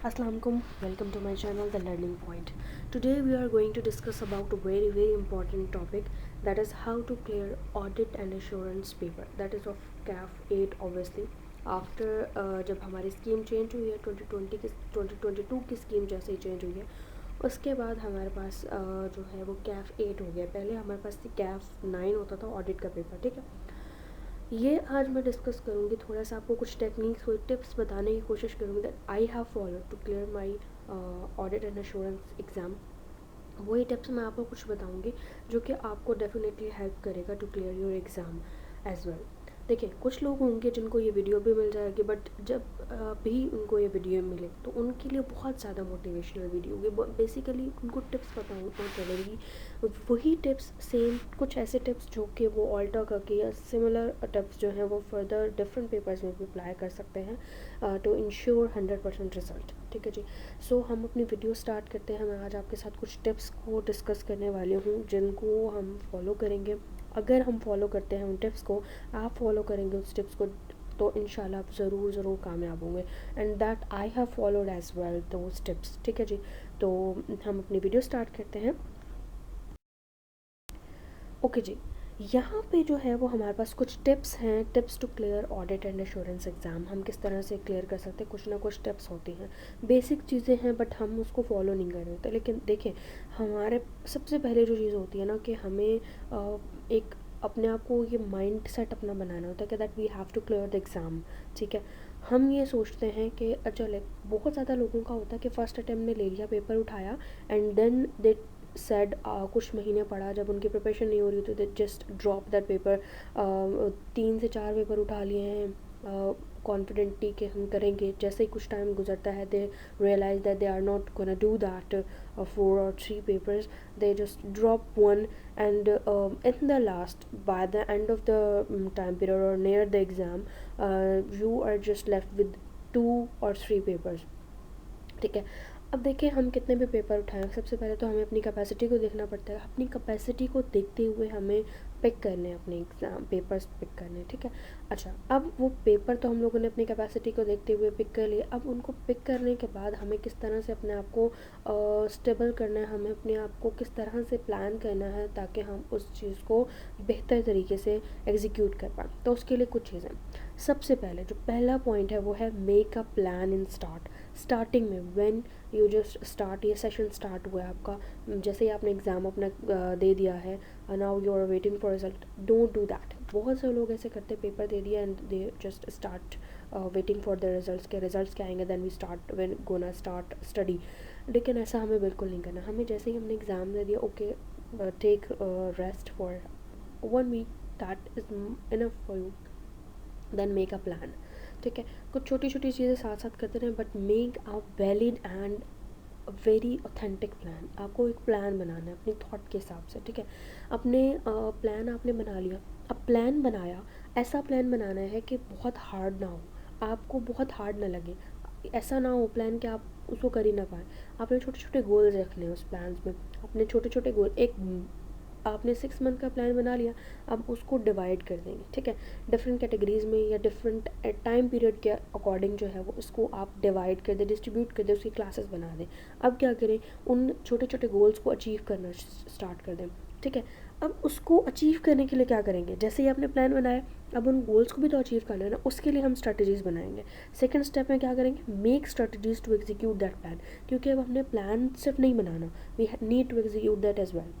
Assalamualaikum, welcome to my channel The Learning Point. Today we are going to discuss about a very important topic, that is how to clear audit and assurance paper, that is of CAF 8 obviously. After जब हमारी scheme change हुई है 2022 की scheme जैसे ही change हुई है उसके बाद हमारे पास जो है वो CAF 8 हो गया। पहले हमारे पास CAF 9 होता था ऑडिट का पेपर, ठीक है। ये आज मैं डिस्कस करूँगी, थोड़ा सा आपको कुछ टेक्निक्स और टिप्स बताने की कोशिश करूँगी that I have follow to clear my audit and assurance exam. वही टिप्स मैं आपको कुछ बताऊँगी जो कि आपको डेफिनेटली हेल्प करेगा to clear your exam as well. देखिए, कुछ लोग होंगे जिनको ये वीडियो भी मिल जाएगी, बट जब भी उनको ये वीडियो मिले तो उनके लिए बहुत ज़्यादा मोटिवेशनल वीडियो होगी। बेसिकली उनको टिप्स पता चलेगी, वही टिप्स सेम कुछ ऐसे टिप्स जो कि वो ऑल्टर करके या सिमिलर टिप्स जो हैं वो फर्दर डिफरेंट पेपर्स में भी अप्लाई कर सकते हैं टू इंश्योर 100% रिजल्ट। ठीक है जी। सो हम अपनी वीडियो स्टार्ट करते हैं। मैं आज आपके साथ कुछ टिप्स को डिस्कस करने वाली हूँ जिनको हम फॉलो करेंगे। अगर हम फॉलो करते हैं उन टिप्स को, आप फॉलो करेंगे उस टिप्स को, तो इंशाल्लाह आप ज़रूर कामयाब होंगे। And that I have followed as well those tips. ठीक है जी। तो हम अपनी वीडियो स्टार्ट करते हैं। ओके जी। यहाँ पे जो है वो हमारे पास कुछ टिप्स हैं, tips to clear audit and assurance exam. हम किस तरह से क्लियर कर सकते हैं, कुछ ना कुछ टिप्स होती हैं, बेसिक चीज़ें हैं, बट हम उसको फॉलो नहीं कर रहे होते। लेकिन देखिए, हमारे सबसे पहले जो चीज़ होती है ना कि हमें एक अपने आप को ये माइंड सेट अपना बनाना होता है कि that we have to clear the exam. ठीक है। हम ये सोचते हैं कि चले, बहुत ज़्यादा लोगों का होता है कि फ़र्स्ट अटैम्प्ट में ले लिया, पेपर उठाया एंड देन दे सेड कुछ महीने पढ़ा, जब उनकी प्रिपरेशन नहीं हो रही तो they just drop that paper. 3 से 4 पेपर उठा लिए हैं कॉन्फिडेंटली कि हम करेंगे। जैसे ही कुछ टाइम गुजरता है they realize that they are not gonna do that 4 or 3 papers, they just drop one, and in the last, by the end of the time period or near the exam, you are just left with 2 or 3 papers। ठीक है। अब देखिए, हम कितने भी paper उठाएं, सबसे पहले तो हमें अपनी कैपेसिटी को देखना पड़ता है। अपनी कैपेसिटी को देखते हुए हमें पिक करने हैं, अपने एग्ज़ाम पेपर्स पिक करने हैं। ठीक है। अच्छा, अब वो पेपर तो हम लोगों ने अपनी कैपेसिटी को देखते हुए पिक कर लिए। अब उनको पिक करने के बाद हमें किस तरह से अपने आप को स्टेबल करना है, हमें अपने आप को किस तरह से प्लान करना है ताकि हम उस चीज़ को बेहतर तरीके से एग्जीक्यूट कर पाएँ। तो उसके लिए कुछ चीज़ें, सबसे पहले जो पहला पॉइंट है वो है make a plan in starting में। व्हेन यू जस्ट स्टार्ट, ये सेशन स्टार्ट हुआ है आपका, जैसे ही आपने एग्ज़ाम अपना दे दिया है, now you are waiting for result, don't do that. बहुत से लोग ऐसे करते, पेपर दे दिया and they just start waiting for the results के रिजल्ट्स क्या आएंगे, then we start when gonna start study. लेकिन ऐसा हमें बिल्कुल नहीं करना। हमें जैसे ही हमने एग्ज़ाम दे दिया, okay, take rest for 1 week, that is enough for you, then make a plan. ठीक है। कुछ छोटी छोटी चीज़ें साथ साथ करते रहें, but make a valid and very authentic plan. आपको एक प्लान बनाना है अपनी थॉट के हिसाब से। ठीक है। अपने प्लान आपने बना लिया। अब प्लान बनाया, ऐसा प्लान बनाना है कि बहुत हार्ड ना हो, आपको बहुत हार्ड ना लगे। ऐसा ना हो प्लान कि आप उसको कर ही ना पाए। आपने छोटे छोटे गोल्स रखने हैं उस प्लान में। अपने छोटे छोटे गोल, एक आपने 6 मंथ का प्लान बना लिया, अब उसको डिवाइड कर देंगे। ठीक है। डिफरेंट कैटेगरीज में या डिफरेंट टाइम पीरियड के अकॉर्डिंग जो है वो उसको आप डिवाइड कर दें, डिस्ट्रीब्यूट कर दें, उसकी क्लासेस बना दें। अब क्या करें, उन छोटे छोटे गोल्स को अचीव करना स्टार्ट कर दें। ठीक है। अब उसको अचीव करने के लिए क्या करेंगे, जैसे ही आपने प्लान बनाया, अब उन गोल्स को भी तो अचीव करना है ना, उसके लिए हम स्ट्रेटजीज़ बनाएंगे। सेकंड स्टेप में क्या करेंगे, make strategies to execute that plan. क्योंकि अब हमने प्लान सिर्फ नहीं बनाना, we need to execute that as well.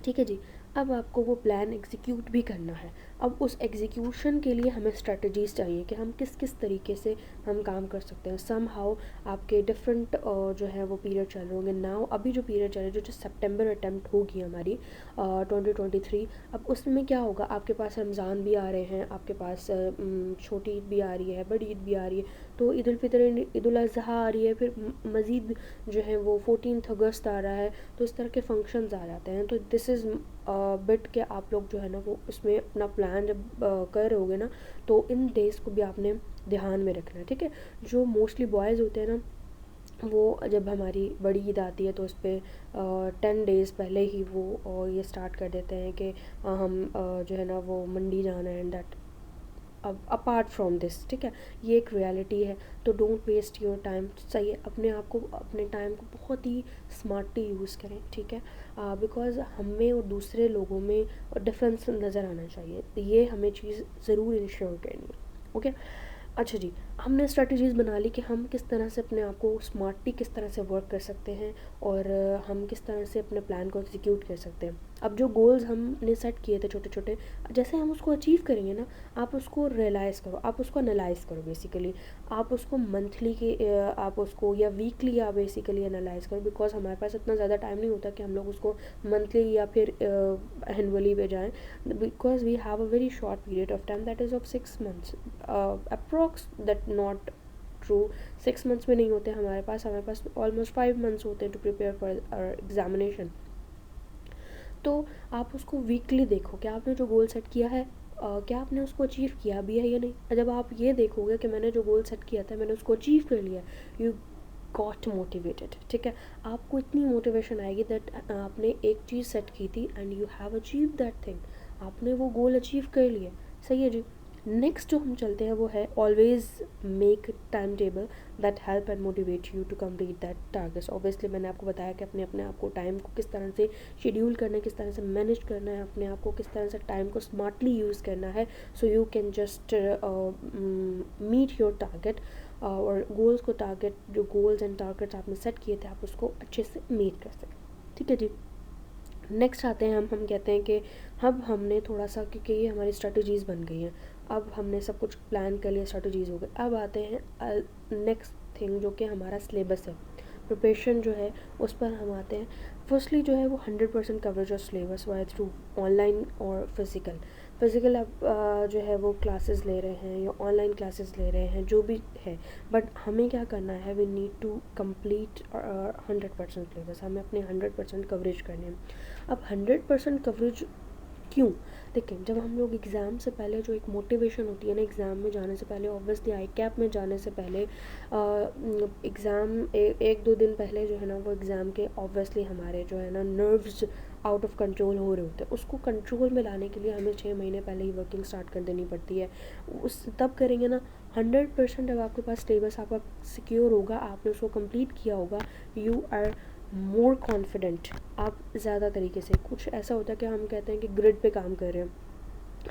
ठीक है जी। अब आपको वो प्लान एग्जीक्यूट भी करना है। अब उस एग्जीक्यूशन के लिए हमें स्ट्रेटजीज़ चाहिए कि हम किस किस तरीके से हम काम कर सकते हैं। सम हाउ आपके डिफरेंट जो है वो पीरियड चल रहे होंगे। नाउ अभी जो पीरियड चल रहा है, जो सितंबर अटैम्प्ट होगी हमारी 2023, अब उसमें क्या होगा, आपके पास रमज़ान भी आ रहे हैं, आपके पास छोटी ईद भी आ रही है, बड़ी ईद भी आ रही है, तो ईद उल फितर, ईद उल अज़हा आ रही है, फिर मज़ीद जो है वो 14 अगस्त आ रहा है। तो इस तरह के फंक्शंस आ जाते हैं। तो दिस इज़ बिट के आप लोग जो है ना वो उसमें अपना प्लान जब कर रहे होगे ना, तो इन डेज़ को भी आपने ध्यान में रखना है। ठीक है। जो मोस्टली बॉयज़ होते हैं ना, वो जब हमारी बड़ी ईद आती है तो उस पर 10 डेज़ पहले ही वो ये स्टार्ट कर देते हैं कि हम जो है ना वो मंडी जाना है एंड दैट अब अपार्ट फ्रॉम दिस, ठीक है, ये एक रियलिटी है। तो डोंट वेस्ट योर टाइम, सही है, अपने आप को, अपने टाइम को बहुत ही स्मार्टली यूज़ करें, ठीक है, बिकॉज हमें और दूसरे लोगों में डिफरेंस नज़र आना चाहिए, ये हमें चीज़ ज़रूर इंश्योर करनी है। ओके, अच्छा जी, हमने स्ट्रेटजीज़ बना ली कि हम किस तरह से अपने आप को स्मार्टली किस तरह से वर्क कर सकते हैं, और हम किस तरह से अपने प्लान को एग्जीक्यूट कर सकते हैं। अब जो गोल्स हमने सेट किए थे छोटे छोटे, जैसे हम उसको अचीव करेंगे ना, आप उसको रियलाइज़ करो, आप उसको एनालाइज़ करो बेसिकली, आप उसको मंथली के आप उसको या वीकली आप बेसिकली एनालाइज़ करो, बिकॉज हमारे पास इतना ज़्यादा टाइम नहीं होता कि हम लोग उसको मंथली या फिर एनुअली पे जाएँ, because we have a very short period of time that is of 6 months approx, that not true, 6 months में नहीं होते हमारे पास ऑलमोस्ट 5 months होते हैं टू प्रिपेयर फॉर एग्जामिनेशन। तो आप उसको वीकली देखो कि आपने जो गोल सेट किया है, क्या आपने उसको अचीव किया भी है या नहीं। जब आप ये देखोगे कि मैंने जो गोल सेट किया था मैंने उसको अचीव कर लिया, यू गॉट मोटिवेटेड, ठीक है, आपको इतनी मोटिवेशन आएगी दैट आपने एक चीज़ सेट की थी and you have achieve that thing, आपने वो गोल अचीव कर लिया। सही है जी। नेक्स्ट जो हम चलते हैं वो है always make time table that help and motivate you to complete that targets. Obviously मैंने आपको बताया कि अपने अपने आप को टाइम को किस तरह से शेड्यूल करना है, किस तरह से मैनेज करना है, अपने आप को किस तरह से टाइम को स्मार्टली यूज़ करना है, so you can just meet your target, और गोल्स को, टारगेट जो गोल्स एंड टारगेट्स आपने सेट किए थे आप उसको अच्छे से मीट कर सकें। ठीक है जी। नेक्स्ट आते हैं हम कहते हैं कि अब हमने थोड़ा सा, क्योंकि ये हमारी स्ट्रेटजीज़ बन गई हैं, अब हमने सब कुछ प्लान कर लिया, स्ट्रेटजीज़ हो गई, अब आते हैं नेक्स्ट थिंग जो कि हमारा सिलेबस है, प्रिपरेशन जो है उस पर हम आते हैं। फर्स्टली जो है वो 100% coverage of syllabus via through online और फिज़िकल आप जो है वो क्लासेस ले रहे हैं या ऑनलाइन क्लासेस ले रहे हैं, जो भी है, बट हमें क्या करना है, we need to complete 100% syllabus, हमें अपने 100% कवरेज करने हैं। अब 100% कवरेज क्यों? देखिए, जब हम लोग एग्ज़ाम से पहले जो एक मोटिवेशन होती है ना, एग्ज़ाम में जाने से पहले, ऑब्वियसली आई कैप में जाने से पहले, एग्ज़ाम एक दो दिन पहले जो है ना, वो एग्ज़ाम के ऑब्वियसली हमारे जो है ना नर्व्स आउट ऑफ कंट्रोल हो रहे होते हैं, उसको कंट्रोल में लाने के लिए हमें 6 महीने पहले ही वर्किंग स्टार्ट कर देनी पड़ती है। उस तब करेंगे ना 100%, जब आपके पास सिलेबस आपका सिक्योर होगा, आपने उसको कंप्लीट किया होगा, यू आर मोर कॉन्फिडेंट, आप ज़्यादा तरीके से। कुछ ऐसा होता है कि हम कहते हैं कि ग्रिड पे काम कर रहे हैं,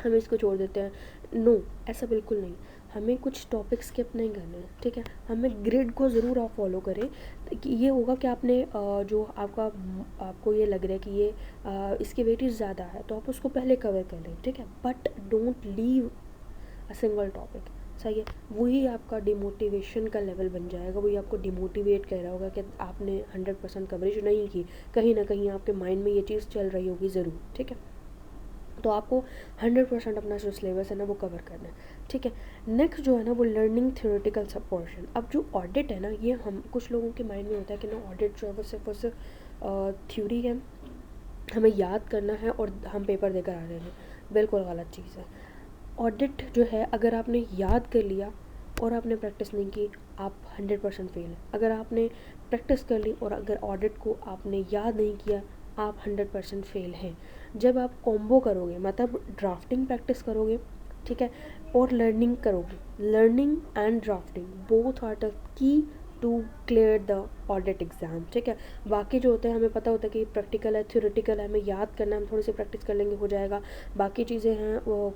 हम इसको छोड़ देते हैं, नो, ऐसा बिल्कुल नहीं, हमें कुछ टॉपिक स्किप नहीं करने हैं, ठीक है, हमें ग्रिड को ज़रूर आप फॉलो करें, कि ये होगा कि आपने जो आपको ये लग रहा है कि ये इसकी वेटेज ज़्यादा है, तो आप उसको पहले कवर कर लें, ठीक है, but don't leave a single topic. सही है, वही आपका डिमोटिवेशन का लेवल बन जाएगा, वही आपको डिमोटिवेट कर रहा होगा कि आपने 100% कवरेज नहीं की, कहीं ना कहीं आपके माइंड में ये चीज़ चल रही होगी ज़रूर, ठीक है, तो आपको 100% अपना जो सिलेबस है ना वो कवर करना है, ठीक है। नेक्स्ट जो है ना वो लर्निंग थ्योरेटिकल सब पोर्शन। अब जो ऑडिट है ना, ये हम कुछ लोगों के माइंड में होता है कि ना ऑडिट जो है वो सिर्फ थ्योरी है, हमें याद करना है और हम पेपर देकर आ रहे हैं, बिल्कुल गलत चीज़ है। ऑडिट जो है, अगर आपने याद कर लिया और आपने प्रैक्टिस नहीं की, आप 100% फेल हैं। अगर आपने प्रैक्टिस कर ली और अगर ऑडिट को आपने याद नहीं किया, आप 100% फेल हैं। जब आप कॉम्बो करोगे, मतलब ड्राफ्टिंग प्रैक्टिस करोगे, ठीक है, और लर्निंग करोगे, learning and drafting both are the key to clear the audit exam, ठीक है। बाकी जो होते हैं हमें पता होता है कि प्रैक्टिकल है, थ्योरेटिकल है, हमें याद करना है, हम थोड़ी सी प्रैक्टिस कर लेंगे हो जाएगा। बाकी चीज़ें हैं वो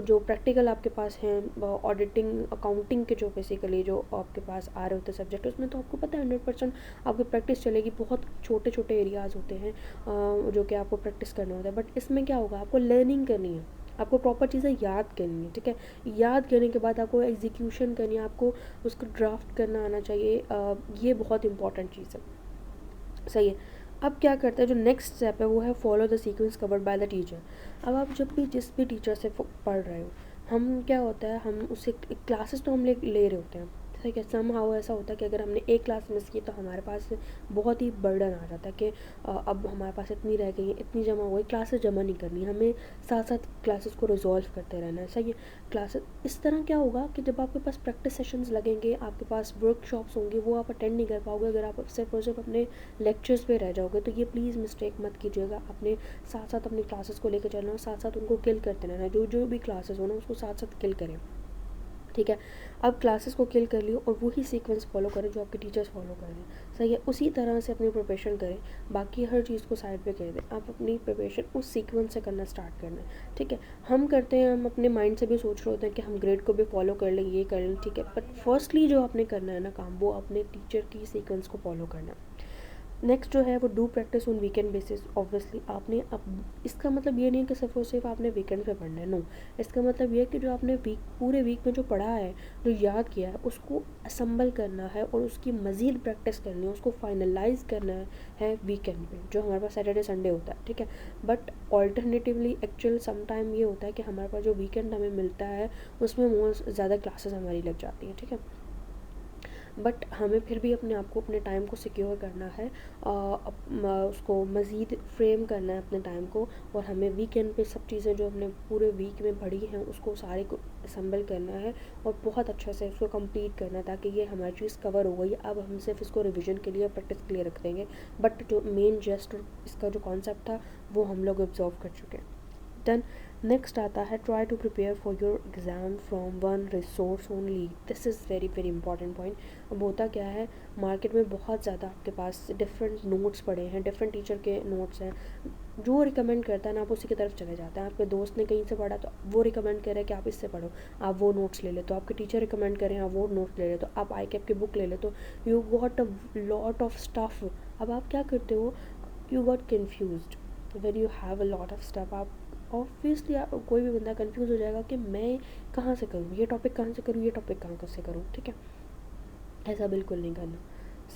जो प्रैक्टिकल आपके पास हैं, ऑडिटिंग अकाउंटिंग के जो बेसिकली जो आपके पास आ रहे होते हैं सब्जेक्ट, उसमें तो आपको पता है 100% आपकी प्रैक्टिस चलेगी। बहुत छोटे छोटे एरियाज़ होते हैं जो कि आपको प्रैक्टिस करना होता है, बट इसमें क्या होगा, आपको लर्निंग करनी है, आपको प्रॉपर चीज़ें याद करनी है, ठीक है। याद करने के बाद आपको एग्जीक्यूशन करनी है, आपको उसको ड्राफ्ट करना आना चाहिए, ये बहुत इंपॉर्टेंट चीज़ है। सही है। अब क्या करते हैं, जो नेक्स्ट स्टेप है वो है follow the sequence covered by the teacher. अब आप जब भी जिस भी टीचर से पढ़ रहे हो, हम क्या होता है, हम उससे क्लासेस तो हम ले रहे होते हैं, ठीक है, सम हाउ ऐसा होता है कि अगर हमने एक क्लास मिस की तो हमारे पास बहुत ही बर्डन आ जाता है कि अब हमारे पास इतनी रह गई है, इतनी जमा हो गई, क्लासेस जमा नहीं करनी, हमें साथ साथ क्लासेस को रिजॉल्व करते रहना है। सही है। क्लासेस इस तरह क्या होगा कि जब आपके पास प्रैक्टिस सेशंस लगेंगे, आपके पास वर्कशॉप्स होंगे, वो आप अटेंड नहीं कर पाओगे अगर आप सिर्फ और सिर्फ अपने लेक्चर्स पे रह जाओगे। तो ये प्लीज़ मिस्टेक मत कीजिएगा, अपने साथ साथ अपनी क्लासेस को लेकर चलना और साथ साथ उनको किल करते रहना, जो जो भी क्लासेस हो ना उसको साथ साथ किल करें। ठीक है। अब क्लासेस को किल कर लियो और वही सीक्वेंस फॉलो करें जो आपके टीचर्स फॉलो कर रहे हैं, सही है। उसी तरह से अपनी प्रिपरेशन करें, बाकी हर चीज़ को साइड पे कर दें, आप अपनी प्रिपरेशन उस सीक्वेंस से करना स्टार्ट करना है, ठीक है। हम करते हैं, हम अपने माइंड से भी सोच रहे होते हैं कि हम ग्रेड को भी फॉलो कर लें, ये कर लें, ठीक है, बट फर्स्टली जो आपने करना है ना काम, वो अपने टीचर की सीक्वेंस को फॉलो करना है। नेक्स्ट जो है वो do practice on weekend basis. Obviously आपने अब इसका मतलब ये नहीं है कि सिर्फ और सिर्फ आपने वीकेंड पे पढ़ना है, नो। इसका मतलब ये है कि जो आपने पूरे वीक में जो पढ़ा है, जो याद किया है, उसको असम्बल करना है और उसकी मज़ीद प्रैक्टिस करनी है, उसको फाइनलाइज करना है वीकेंड पे, जो हमारे पास सैटरडे संडे होता है, ठीक है। But alternatively actual some time ये होता है कि हमारे पास जो वीकेंड हमें मिलता है उसमें मोस्ट ज़्यादा क्लासेस हमारी लग जाती हैं, ठीक है। बट हमें फिर भी अपने आप को, अपने टाइम को सिक्योर करना है, उसको मज़ीद फ्रेम करना है अपने टाइम को, और हमें वीकेंड पे सब चीज़ें जो हमने पूरे वीक में पढ़ी हैं उसको सारे को असम्बल करना है और बहुत अच्छे से उसको कंप्लीट करना है, ताकि ये हमारी चीज़ कवर हो गई। अब हम सिर्फ इसको रिविजन के लिए, प्रैक्टिस के लिए रख देंगे, बट जो मेन जेस्ट इसका जो कॉन्सेप्ट था वो हम लोग ऑब्जर्व कर चुके हैं। देन नेक्स्ट आता है try to prepare for your exam from one resource only. This is very very important point. अब होता क्या है, मार्केट में बहुत ज़्यादा आपके पास डिफरेंट नोट्स पड़े हैं, डिफरेंट टीचर के नोट्स हैं, जो रिकमेंड करता है ना आप उसी की तरफ चले जाते हैं। आपके दोस्त ने कहीं से पढ़ा तो वो रिकमेंड करे कि आप इससे पढ़ो, आप वो नोट्स ले ले, तो आपके टीचर रिकमेंड करें आप वो नोट्स ले ले, तो आप आई कैप की बुक ले ले, तो you got a lot of stuff. अब आप क्या करते हो, you got confused when you have a lot of stuff. आप ऑब्वियसली कोई भी बंदा कंफ्यूज हो जाएगा कि मैं कहाँ से करूँ, ये टॉपिक कहाँ से करूँ, ये टॉपिक कहाँ से करूँ, ठीक है। ऐसा बिल्कुल नहीं करना,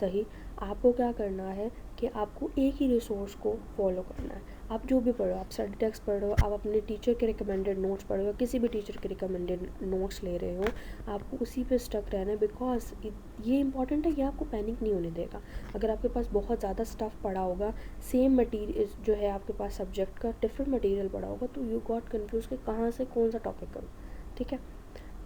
सही। आपको क्या करना है कि आपको एक ही रिसोर्स को फॉलो करना है। आप जो भी पढ़ो, आप स्टडी टेक्स्ट पढ़ रहे हो, आप अपने टीचर के रिकमेंडेड नोट्स पढ़ रहे हो, किसी भी टीचर के रिकमेंडेड नोट्स ले रहे हो, आपको उसी पे स्टक रहना है। बिकॉज ये इंपॉर्टेंट है, ये आपको पैनिक नहीं होने देगा। अगर आपके पास बहुत ज़्यादा स्टफ़ पड़ा होगा, सेम मटीरियल जो है आपके पास सब्जेक्ट का डिफरेंट मटीरियल पड़ा होगा, तो यू गॉट कन्फ्यूज कि कहाँ से कौन सा टॉपिक करूँ, ठीक है।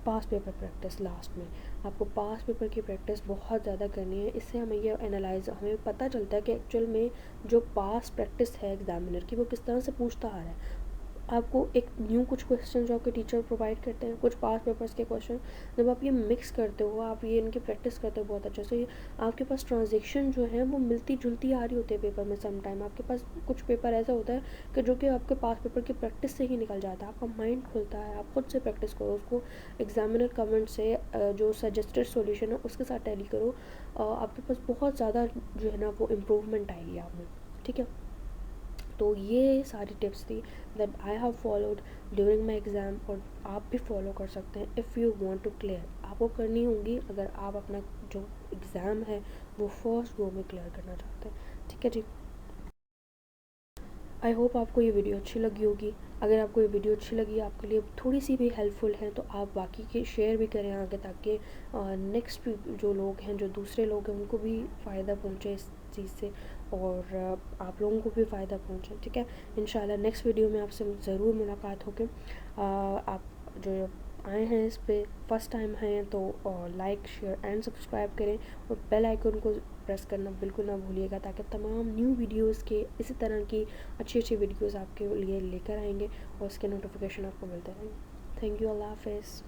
पास पेपर प्रैक्टिस, लास्ट में आपको पास पेपर की प्रैक्टिस बहुत ज़्यादा करनी है। इससे हमें ये एनालाइज, हमें पता चलता है कि एक्चुअल में जो पास प्रैक्टिस है एग्जामिनर की, वो किस तरह से पूछता आ रहा है। आपको एक न्यू कुछ क्वेश्चन जो आपके टीचर प्रोवाइड करते हैं, कुछ पास पेपर्स के क्वेश्चन, जब आप ये मिक्स करते हो, आप ये इनकी प्रैक्टिस करते हो बहुत अच्छे से, ये आपके पास ट्रांजेक्शन जो है वो मिलती जुलती आ रही होती है पेपर में। सम टाइम आपके पास कुछ पेपर ऐसा होता है कि जो कि आपके पास पेपर की प्रैक्टिस से ही निकल जाता है, आपका माइंड खुलता है, आप खुद से प्रैक्टिस करो उसको, एग्जामिनर कमेंट से जो सजेस्टेड सॉल्यूशन है उसके साथ टैली करो, आपके पास बहुत ज़्यादा जो है ना वो इम्प्रूवमेंट आएगी आप में, ठीक है। तो ये सारी टिप्स थी that I have followed during my exam, और आप भी फॉलो कर सकते हैं if you want to clear. आपको करनी होंगी अगर आप अपना जो एग्ज़ाम है वो फर्स्ट गो में क्लियर करना चाहते हैं, ठीक है जी। आई होप आपको ये वीडियो अच्छी लगी होगी। अगर आपको ये वीडियो अच्छी लगी, आपके लिए थोड़ी सी भी हेल्पफुल है, तो आप बाकी के शेयर भी करें आगे, ताकि नेक्स्ट जो लोग हैं, जो दूसरे लोग हैं, उनको भी फ़ायदा पहुँचे इस चीज़ से, और आप लोगों को भी फ़ायदा पहुँचे, ठीक है। इंशाल्लाह नेक्स्ट वीडियो में आपसे ज़रूर मुलाकात होगी। आप जो आए हैं इस पे फर्स्ट टाइम हैं तो लाइक शेयर एंड सब्सक्राइब करें, और बेल आइकन को प्रेस करना बिल्कुल ना भूलिएगा, ताकि तमाम न्यू वीडियोस के इसी तरह की अच्छी अच्छी वीडियोस आपके लिए लेकर आएंगे और उसके नोटिफिकेशन आपको मिलते रहेंगे। थैंक यू, अल्लाह हाफ़िज़।